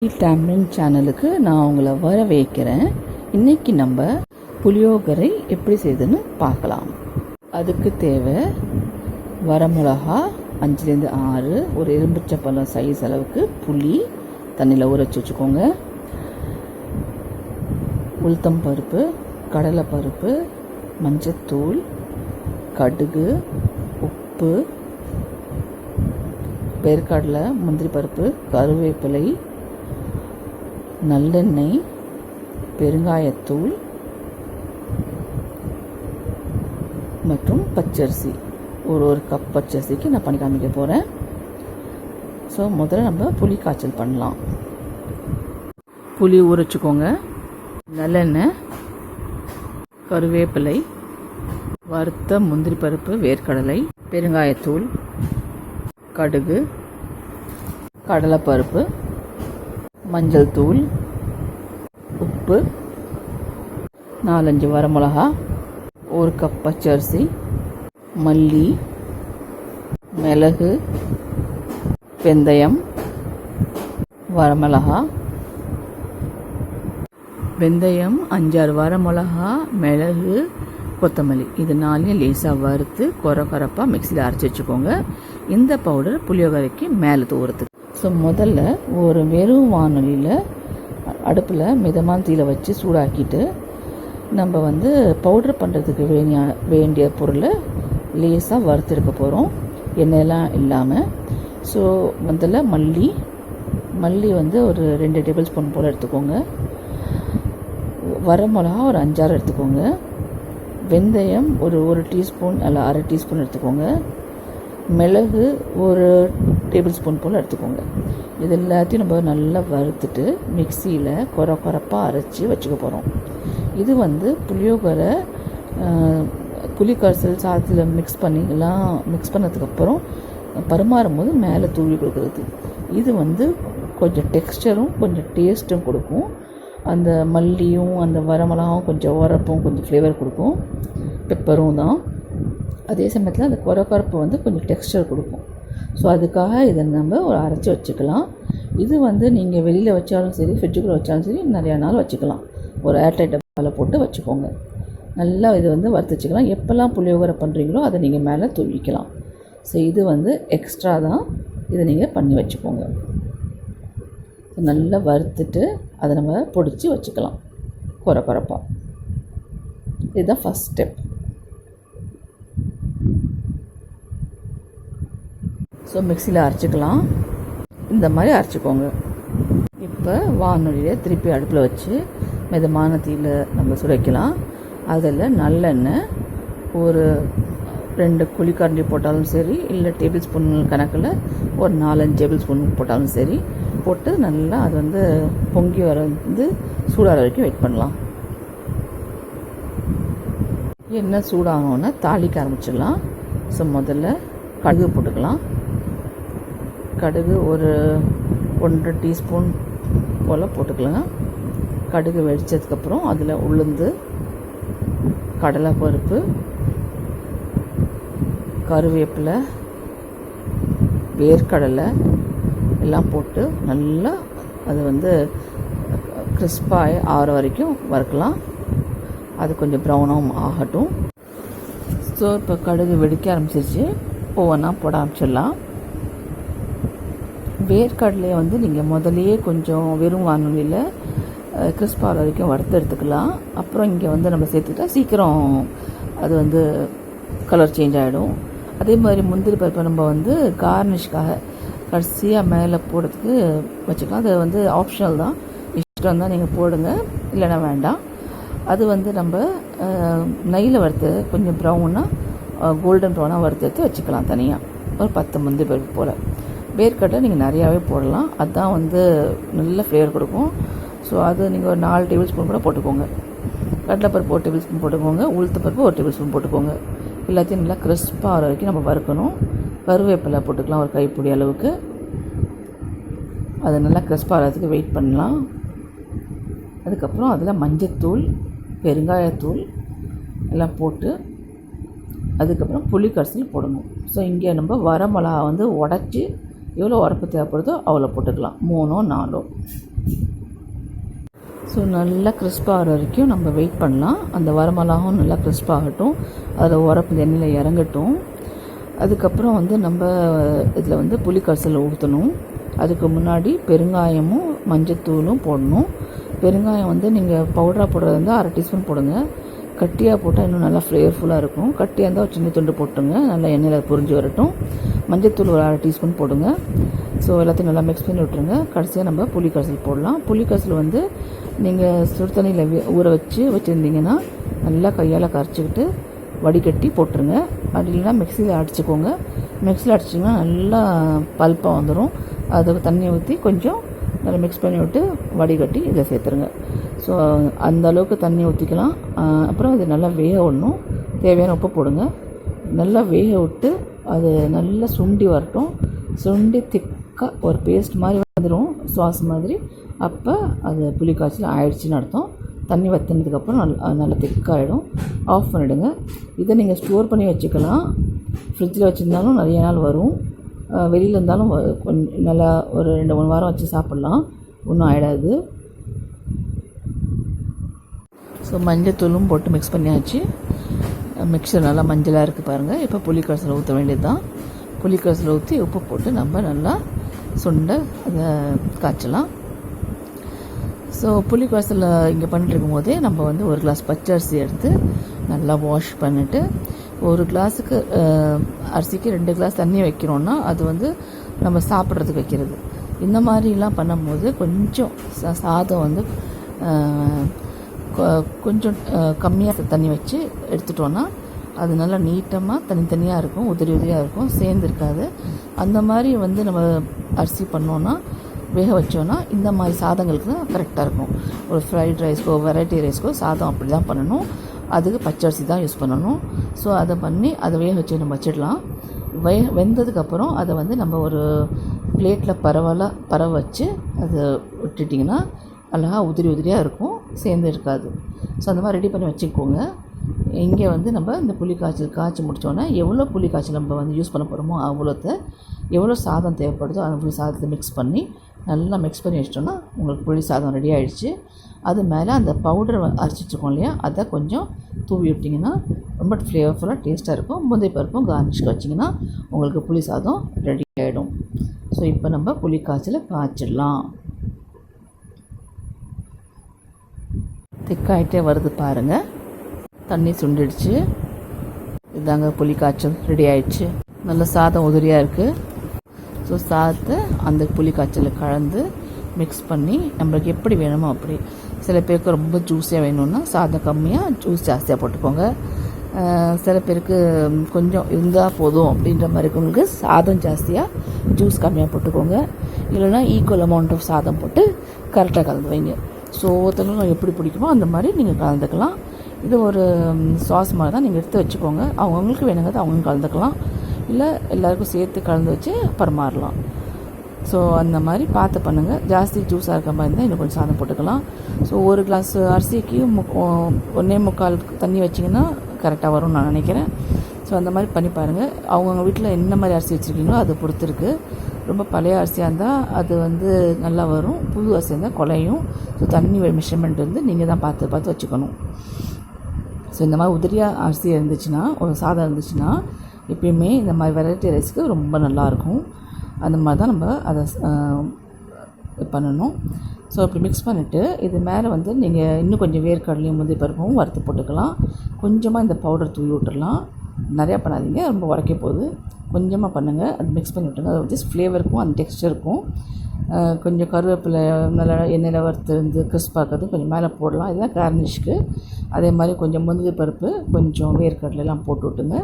புல்பி tamarind சேனலுக்கு நான் உங்களை வரவேற்கிறேன். இன்றைக்கி நம்ம புளியோகரை எப்படி செய்யுதுன்னு பார்க்கலாம். அதுக்கு தேவை வரமிளகா 5லேருந்து 6, ஒரு எலுமிச்சம்பழம் சைஸ் அளவுக்கு புளி தண்ணியில் ஊற வச்சுக்கோங்க, உளுத்தம் பருப்பு, கடலைப்பருப்பு, மஞ்சத்தூள், கடுகு, உப்பு, வேர்க்கடலை, முந்திரி பருப்பு, கருவேப்பிலை, நல்லெண்ணெய், பெருங்காயத்தூள் மற்றும் பச்சரிசி. ஒரு கப் பச்சரிசிக்கு நான் பண்ணி காமிக்க போகிறேன். ஸோ முதல்ல நம்ம புளி காய்ச்சல் பண்ணலாம். புளி ஊற வச்சுக்கோங்க, நல்லெண்ணெய், கருவேப்பிலை, வறுத்த முந்திரி பருப்பு, வேர்க்கடலை, பெருங்காயத்தூள், கடுகு, கடலைப்பருப்பு, மஞ்சள் தூள், உப்பு, 4-5 வரமிளகா, ஒரு கப் பச்சரிசி, மல்லி, மிளகு, வெந்தயம், வரமிளகா, வெந்தயம், 5-6 வரமிளகா, மிளகு, கொத்தமல்லி, இது 4 லேசாக வறுத்து கொரப்பாக மிக்சியில் அரைச்சி வச்சுக்கோங்க. இந்த பவுடர் புளியோகரைக்கு மேலே தூரத்துக்கு. ஸோ முதல்ல ஒரு வெறும் வானொலியில் அடுப்பில் மிதமான தீயில வச்சு சூடாக்கிட்டு நம்ம பவுடர் பண்ணுறதுக்கு வேண்டிய பொருளை லேசாக வறுத்தெடுக்க போகிறோம், எண்ணெயெல்லாம் இல்லாமல். ஸோ முதல்ல மல்லி ஒரு 2 டேபிள் ஸ்பூன் போல் எடுத்துக்கோங்க. வரமிளகா ஒரு 5-6 எடுத்துக்கோங்க. வெந்தயம் ஒரு டீஸ்பூன் அல்ல 1/2 டீஸ்பூன் எடுத்துக்கோங்க. மிளகு ஒரு டேபிள் ஸ்பூன் போல் எடுத்துக்கோங்க. இது எல்லாத்தையும் நம்ம நல்லா வறுத்துட்டு மிக்சியில் கொரப்பாக அரைச்சி வச்சுக்க போகிறோம். இது புளியோகரை புளி கரைசல் சாதத்தில் மிக்ஸ் பண்ணதுக்கப்புறம் பரிமாறும் போது மேலே தூவி கொடுக்குறது. இது கொஞ்சம் டெக்ஸ்டரும் கொஞ்சம் டேஸ்ட்டும் கொடுக்கும். அந்த மல்லியும் அந்த வரமிளகாவும் கொஞ்சம் உரப்பும் கொஞ்சம் ஃப்ளேவர் கொடுக்கும், பெப்பரும் தான். அதே சமயத்தில் அந்த கொரப்பு கொஞ்சம் டெக்ஸ்டர் கொடுக்கும். ஸோ அதுக்காக இதை நம்ம அரைச்சி வச்சுக்கலாம். இது நீங்கள் வெளியில் வச்சாலும் சரி, ஃப்ரிட்ஜுக்குள்ளே வச்சாலும் சரி, நிறையா நாள் வச்சுக்கலாம். ஒரு ஏர்டைட் டப்பாவில் போட்டு வச்சுக்கோங்க. நல்லா இது வறுத்து வச்சுக்கலாம். எப்போல்லாம் புளியோகரை பண்ணுறீங்களோ அதை நீங்கள் மேலே தூவிக்கலாம். ஸோ இது எக்ஸ்ட்ரா தான், இதை நீங்கள் பண்ணி வச்சுக்கோங்க. நல்லா வறுத்துட்டு அதை நம்ம பொடிச்சு வச்சுக்கலாம் கொரப்பாக. இதுதான் ஃபஸ்ட் ஸ்டெப். ஸோ மிக்சியில் அரைச்சிக்கலாம். இந்த மாதிரி அரைச்சிக்கோங்க. இப்போ வானொலியில் திருப்பி அடுப்பில் வச்சு மிதமான தீயில் நம்ம சுரைக்கலாம். அதில் நல்லெண்ணெய் ஒரு 2 குழிக்கரண்டி போட்டாலும் சரி, இல்லை டேபிள் ஸ்பூன் கணக்கில் ஒரு 4-5 டேபிள் ஸ்பூன் போட்டாலும் சரி போட்டு நல்லா அது பொங்கி சூடாகிற வரைக்கும் வெயிட் பண்ணலாம். எண்ணெய் சூடாகணுன்னா தாளிக்க ஆரம்பிச்சிடலாம். ஸோ முதல்ல கடுகு போட்டுக்கலாம். கடுகு ஒரு 1.5 டீஸ்பூன் போல் போட்டுக்கலாம். கடுகு வெடித்ததுக்கப்புறம் அதில் உளுந்து, கடலைப்பருப்பு, கருவேப்பிலை, வேர்க்கடலை எல்லாம் போட்டு நல்லா அது கிறிஸ்பாக ஆகிற வரைக்கும் வறுக்கலாம். அது கொஞ்சம் ப்ரௌனாகவும் ஆகட்டும். ஸோ இப்போ கடுகு வெடிக்க ஆரம்பிச்சிருச்சு. ஒவ்வொன்றா போட ஆரம்பிச்சிடலாம். வேர்க்கடலையை நீங்கள் முதலையே கொஞ்சம் வெறும் வானொலியில் கிறிஸ்பாக வரைக்கும் வறுத்து எடுத்துக்கலாம். அப்புறம் இங்கே நம்ம சேர்த்துக்கிட்டா சீக்கிரம் அது கலர் சேஞ்ச் ஆகிடும். அதே மாதிரி முந்திரி பருப்பை நம்ம கார்னிஷ்காக கடைசியாக மேலே போடுறதுக்கு வச்சுக்கலாம். அது ஆப்ஷனல் தான், இஷ்டம் தான், நீங்கள் போடுங்க, இல்லைன்னா வேண்டாம். அது நம்ம நெய்யில் வறுத்து கொஞ்சம் ப்ரௌனாக கோல்டன் ப்ரௌனாக வறுத்து எடுத்து வச்சுக்கலாம் தனியாக. ஒரு 10 முந்திரி பருப்பு போல். வேர்க்கடலை நீங்கள் நிறையாவே போடலாம், அதுதான் நல்ல ஃப்ளேவர் கொடுக்கும். ஸோ அது நீங்கள் ஒரு 4 டேபிள் ஸ்பூன் கூட போட்டுக்கோங்க. கடலைப்பருப்பு 1 டேபிள் ஸ்பூன் போட்டுக்கோங்க. உளுத்த பருப்பு 1 டேபிள் ஸ்பூன் போட்டுக்கோங்க. எல்லாத்தையும் நல்லா கிறிஸ்பாக ஆகிற வரைக்கும் நம்ம வறுக்கணும். கருவேப்பிலை போட்டுக்கலாம் ஒரு கைப்பிடி அளவுக்கு. அது நல்லா கிறிஸ்பாக ஆகிறதுக்கு வெயிட் பண்ணலாம். அதுக்கப்புறம் அதில் மஞ்சத்தூள், பெருங்காயத்தூள் எல்லாம் போட்டு அதுக்கப்புறம் புளி கரைசல் போடணும். ஸோ இங்கே நம்ம வரமிளகா உடச்சி எவ்வளோ உரப்பு தேவைப்படுதோ அவ்வளோ போட்டுக்கலாம், 3-4. ஸோ நல்லா கிறிஸ்பாகிற வரைக்கும் நம்ம வெயிட் பண்ணலாம். அந்த வரமிளகாவும் நல்லா கிறிஸ்பாகட்டும், அதில் உரப்பு எண்ணெயில் இறங்கட்டும். அதுக்கப்புறம் வந்து நம்ம இதில் வந்து புளிக்கரைசல் ஊற்றணும். அதுக்கு முன்னாடி பெருங்காயமும் மஞ்சத்தூளும் போடணும். பெருங்காயம் வந்து நீங்கள் பவுடராக போடுறது இருந்தால் 1/2 டீஸ்பூன் போடுங்க. கட்டியாக போட்டால் இன்னும் நல்லா ஃப்ளேவர்ஃபுல்லாக இருக்கும். கட்டியாக இருந்தால் ஒரு சின்ன துண்டு போட்டுங்க, நல்லா எண்ணெயில் பொரிஞ்சு வரட்டும். மஞ்சத்தூள் ஒரு 1/2 டீஸ்பூன் போடுங்க. ஸோ எல்லாத்தையும் நல்லா மிக்ஸ் பண்ணி விட்டுருங்க. கடைசியாக நம்ம புளிக்கரைசல் போடலாம். புளிக்கரைசல் வந்து நீங்கள் சுடு தண்ணியில் ஊற வச்சுருந்தீங்கன்னா நல்லா கையால் கரைச்சிக்கிட்டு வடிகட்டி போட்டுருங்க. அப்படி இல்லைன்னா மிக்சியில் அடிச்சுக்கோங்க. மிக்சியில் அடிச்சிங்கன்னா நல்லா பல்ப்பாக வந்துடும். அதுக்கு தண்ணியை ஊற்றி கொஞ்சம் நல்லா மிக்ஸ் பண்ணி விட்டு வடிகட்டி இதை சேர்த்துருங்க. ஸோ அந்த அளவுக்கு தண்ணி ஊற்றிக்கலாம். அப்புறம் அது நல்லா வேக விடணும். தேவையான உப்பு போடுங்க. நல்லா வேக விட்டு அது நல்லா சுண்டி வரட்டும். சுண்டி திக்காக ஒரு பேஸ்ட் மாதிரி வந்துடும், சாஸ் மாதிரி. அப்போ அது புளிக்காய்ச்சல் ஆயிடுச்சுன்னு அர்த்தம். தண்ணி வற்றினதுக்கப்புறம் நல்லா திக்காகிடும். ஆஃப் பண்ணிவிடுங்க. இதை நீங்கள் ஸ்டோர் பண்ணி வச்சுக்கலாம். ஃப்ரிட்ஜில் வச்சுருந்தாலும் நிறைய நாள் வரும். வெளியில் இருந்தாலும் கொஞ்சம் நல்லா ஒரு 2-3 வாரம் வச்சு சாப்பிட்லாம், ஒன்றும் ஆகிடாது. ஸோ மஞ்சத்தூளும் போட்டு மிக்ஸ் பண்ணியாச்சு. மிக்சர் நல்லா மஞ்சளாக இருக்குது பாருங்கள். இப்போ புளிக்கரைசல் ஊற்ற வேண்டியது தான். புளிக்கரைசல் ஊற்றி உப்பு போட்டு நம்ம நல்லா சுண்டை அதை காய்ச்சலாம். ஸோ புளிக்கரைசல் இங்கே பண்ணிட்டு இருக்கும் போதே நம்ம வந்து 1 கிளாஸ் பச்சரிசி எடுத்து நல்லா வாஷ் பண்ணிவிட்டு, 1 கிளாஸுக்கு அரிசிக்கு 2 கிளாஸ் தண்ணி வைக்கிறோன்னா அது வந்து நம்ம சாப்பிட்றதுக்கு வைக்கிறது. இந்த மாதிரிலாம் பண்ணும்போது கொஞ்சம் சாதம் வந்து கொஞ்சம் கம்மியாக தண்ணி வச்சு எடுத்துட்டோன்னா அது நல்லா நீட்டமாக தனித்தனியாக இருக்கும், உதிரி உதிரியாக இருக்கும், சேர்ந்துருக்காது. அந்த மாதிரி வந்து நம்ம அரிசி பண்ணோன்னா வேக வச்சோன்னா இந்த மாதிரி சாதங்களுக்கு தான் கரெக்டாக இருக்கும். ஒரு ஃப்ரைட் ரைஸ்க்கோ வெரைட்டி ரைஸ்க்கோ சாதம் அப்படி தான் பண்ணணும். அதுக்கு பச்சரிசி தான் யூஸ் பண்ணணும். ஸோ அதை பண்ணி அதை வேக வச்சு நம்ம வச்சிடலாம். வெந்ததுக்கப்புறம் அதை வந்து நம்ம ஒரு பிளேட்டில் பரவ வச்சு அதை விட்டுட்டிங்கன்னா அழகாக உதிரி உதிரியாக இருக்கும், சேர்ந்து இருக்காது. ஸோ அந்த மாதிரி ரெடி பண்ணி வச்சுக்கோங்க. இங்கே வந்து நம்ம இந்த காய்ச்சி முடித்தோன்னா எவ்வளோ புளிக்காய்ச்சல் நம்ம வந்து யூஸ் பண்ண போகிறோமோ அவ்வளோத்தை, எவ்வளோ சாதம் தேவைப்படுதோ அவ்வளோ சாதத்தை மிக்ஸ் பண்ணி நல்லா மிக்ஸ் பண்ணி வச்சிட்டோன்னா உங்களுக்கு புளி சாதம் ரெடி ஆகிடுச்சு. அது மேலே அந்த பவுடர் அரைச்சிட்ருக்கோம் இல்லையா, அதை கொஞ்சம் தூவி விட்டிங்கன்னா ரொம்ப ஃப்ளேவர்ஃபுல்லாக டேஸ்ட்டாக இருக்கும். முந்தைய பருப்பும் கார்னிஷ்க்கு வச்சிங்கன்னா உங்களுக்கு புளி சாதம் ரெடி ஆகிடும். ஸோ இப்போ நம்ம புளி காய்ச்சிடலாம். திக்காயிட்டே வருது பாருங்கள். தண்ணி சுண்டிடுச்சு. இதாங்க புளி காய்ச்சல் ரெடி ஆயிடுச்சு. நல்ல சாதம் உதிரியாக இருக்குது. ஸோ சாதத்தை அந்த புளி காய்ச்சலில் கலந்து மிக்ஸ் பண்ணி நம்மளுக்கு எப்படி வேணுமோ அப்படி. சில பேருக்கு ரொம்ப ஜூஸியாக வேணும்னா சாதம் கம்மியாக ஜூஸ் ஜாஸ்தியாக போட்டுக்கோங்க. சில பேருக்கு கொஞ்சம் இருந்தால் போதும் அப்படின்ற மாதிரி இருக்கவங்களுக்கு சாதம் ஜாஸ்தியாக ஜூஸ் கம்மியாக போட்டுக்கோங்க. இல்லைனா ஈக்குவல் அமௌண்ட் ஆஃப் சாதம் போட்டு கரெக்டாக கலந்து வைங்க. ஸோ ஒவ்வொருத்தவங்களும் எப்படி பிடிக்குமோ அந்த மாதிரி நீங்கள் கலந்துக்கலாம். இது ஒரு சாஸ் மாதிரி தான், நீங்கள் எடுத்து வச்சுக்கோங்க. அவங்களுக்கு வேணுங்கிறது அவங்க கலந்துக்கலாம், இல்லை எல்லாேருக்கும் சேர்த்து கலந்து வச்சு பரிமாறலாம். ஸோ அந்த மாதிரி பார்த்து பண்ணுங்கள். ஜாஸ்தி ஜூஸாக இருக்கிற மாதிரி இருந்தால் இன்னும் கொஞ்சம் சாதம் போட்டுக்கலாம். ஸோ 1 கிளாஸ் அரிசிக்கு 1.25 தண்ணி வச்சிங்கன்னா கரெக்டாக வரும்னு நான் நினைக்கிறேன். ஸோ அந்த மாதிரி பண்ணி பாருங்கள். அவங்கவுங்க வீட்டில் என்ன மாதிரி அரிசி வச்சுருக்கீங்களோ அது பொறுத்திருக்கு. ரொம்ப பழைய அரிசியாக இருந்தால் அது வந்து நல்லா வரும், புது அரிசியாக இருந்தால் குலையும். ஸோ தண்ணி மெஷர்மெண்ட் வந்து நீங்கள் தான் பார்த்து வச்சுக்கணும். ஸோ இந்த மாதிரி உதிரியாக அரிசி இருந்துச்சுன்னா, ஒரு சாதம் இருந்துச்சுன்னா எப்பயுமே இந்த மாதிரி வெரைட்டி ரைஸ்க்கு ரொம்ப நல்லாயிருக்கும். அந்த மாதிரி தான் நம்ம அதை பண்ணணும். ஸோ அப்படி மிக்ஸ் பண்ணிவிட்டு இது மேலே வந்து நீங்கள் இன்னும் கொஞ்சம் வேர்க்கடலையும் முந்திரி பருப்பும் வறுத்து போட்டுக்கலாம். கொஞ்சமாக இந்த பவுடர் தூவி விட்டுடலாம். நிறையா பண்ணாதீங்க, ரொம்ப உரைக்க போகுது. கொஞ்சமாக பண்ணுங்கள். அது மிக்ஸ் பண்ணி விட்டுருங்க. அது ஜஸ்ட் ஃப்ளேவருக்கும் அந்த டெக்ஸ்டருக்கும். கொஞ்சம் கருவேப்பிலை நல்லா எண்ணெயில் வறுத்து வந்து கிறிஸ்பாக இருக்கிறது கொஞ்சம் மேலே போடலாம். இதெல்லாம் கார்னிஷ்க்கு. அதே மாதிரி கொஞ்சம் முந்திரி பருப்பு, கொஞ்சம் வேர்க்கடலைலாம் போட்டு விட்டுங்க.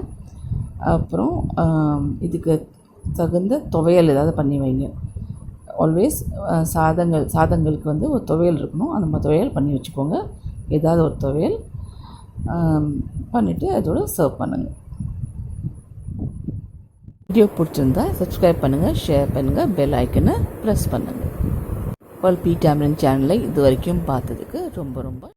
அப்புறம் இதுக்கு தகுந்த துவையல் ஏதாவது பண்ணி வைங்க. ஆல்வேஸ் சாதங்களுக்கு வந்து ஒரு துவையல் இருக்கணும். அந்த மாதிரி துவையல் பண்ணி வச்சுக்கோங்க. ஏதாவது ஒரு துவையல் பண்ணிவிட்டு அதோட சர்வ் பண்ணுங்கள். வீடியோ பிடிச்சிருந்தா சப்ஸ்கிரைப் பண்ணுங்கள், ஷேர் பண்ணுங்கள், பெல் ஐக்கனை ப்ரெஸ் பண்ணுங்கள். பல்பி டேமரிண்ட் சேனலை இது வரைக்கும் பார்த்ததுக்கு ரொம்ப ரொம்ப